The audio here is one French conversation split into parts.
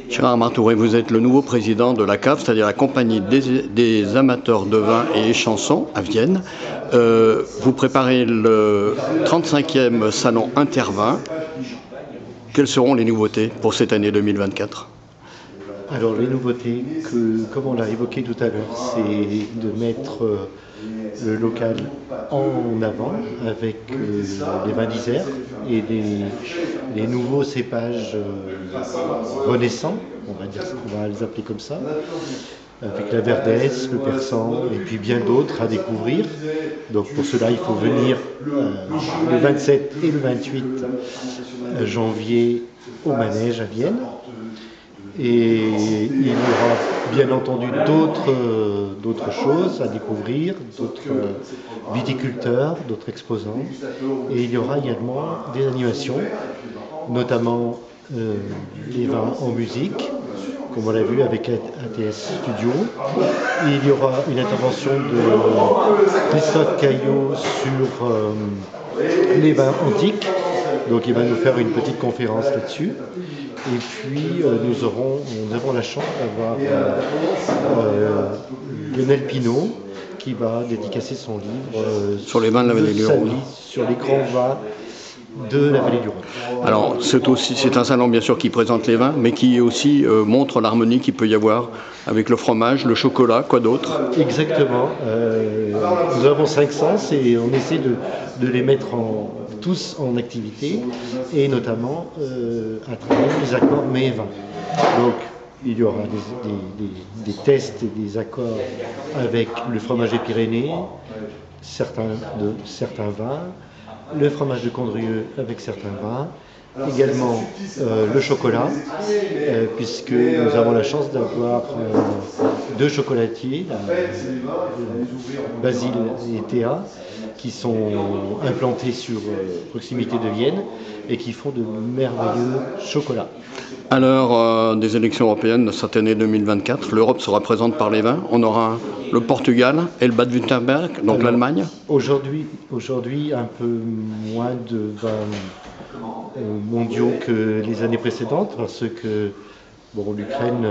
Gérard Martouré, vous êtes le nouveau président de la CAV, c'est-à-dire la compagnie des amateurs de vin et chansons à Vienne. Vous préparez le 35e salon Intervin. Quelles seront les nouveautés pour cette année 2024? Alors les nouveautés, comme on l'a évoqué tout à l'heure, c'est de mettre le local en avant avec les vins d'Isère et les nouveaux cépages renaissants, on va les appeler comme ça, avec la Verdesse, le Persan et puis bien d'autres à découvrir. Donc pour cela, il faut venir le 27 et le 28 janvier au Manège à Vienne. Et il y aura bien entendu d'autres choses à découvrir, d'autres viticulteurs, d'autres exposants. Et il y aura également des animations, notamment les vins en musique, comme on l'a vu avec ATS Studio. Et il y aura une intervention de Christophe Caillot sur les vins antiques. Donc il va nous faire une petite conférence là-dessus. Et puis nous avons la chance d'avoir Lionel Pinault qui va dédicacer son livre sur les vins de la vallée du Rhône. Sur les grands vins de la vallée du Rhône. Alors c'est un salon bien sûr qui présente les vins, mais qui aussi montre l'harmonie qu'il peut y avoir avec le fromage, le chocolat, quoi d'autre? Exactement. Nous avons 5 sens et on essaie de les mettre tous en activité, et notamment à travers les accords mets et vins. Donc il y aura des tests et des accords avec le fromage des Pyrénées, certains vins, le fromage de Condrieu avec certains vins, également le chocolat, puisque nous avons la chance d'avoir deux chocolatiers, Basile et Théa, qui sont implantés sur proximité de Vienne et qui font de merveilleux chocolats. À l'heure des élections européennes de cette année 2024, l'Europe sera présente par les vins. On aura le Portugal et le Bade-Württemberg, donc l'Allemagne. Aujourd'hui, un peu moins de vins mondiaux que les années précédentes, parce que l'Ukraine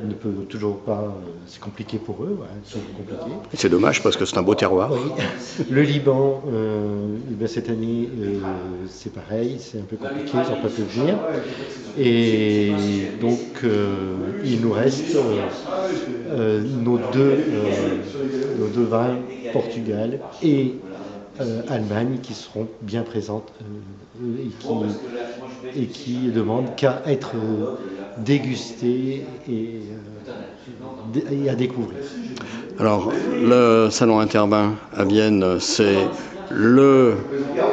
ne peut toujours pas, c'est compliqué pour eux, c'est compliqué. C'est dommage parce que c'est un beau terroir. Oui. Le Liban, cette année, c'est pareil, c'est un peu compliqué, ils n'ont pas pu venir. Et donc, il nous reste nos deux vins, Portugal et Allemagne, qui seront bien présentes et qui demandent qu'à être dégustés et à découvrir. Alors, le salon Intervin à Vienne, c'est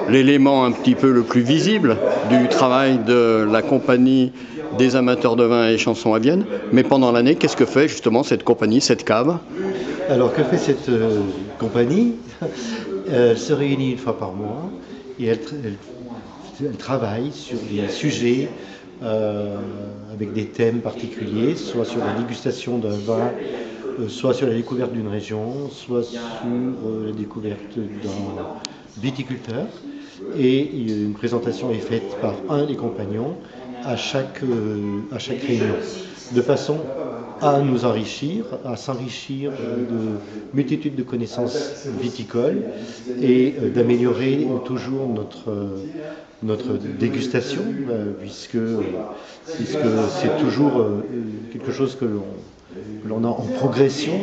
l'élément un petit peu le plus visible du travail de la compagnie des amateurs de vin et chansons à Vienne. Mais pendant l'année, qu'est-ce que fait justement cette compagnie, cette cave? Alors, que fait cette compagnie? Elle se réunit une fois par mois et elle travaille sur des sujets avec des thèmes particuliers, soit sur la dégustation d'un vin, soit sur la découverte d'une région, soit sur la découverte d'un viticulteur. Et une présentation est faite par un des compagnons à chaque réunion, de façon à nous enrichir, à s'enrichir de multitudes de connaissances viticoles et d'améliorer toujours notre dégustation, puisque c'est toujours quelque chose que l'on a en progression,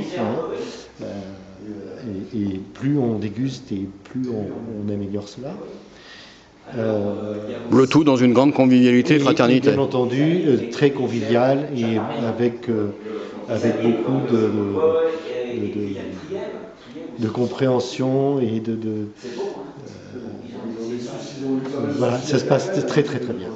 et plus on déguste et plus on améliore cela. Le tout dans une grande convivialité et fraternité. Bien entendu, très convivial et avec beaucoup de compréhension et voilà, ça se passe très très très bien.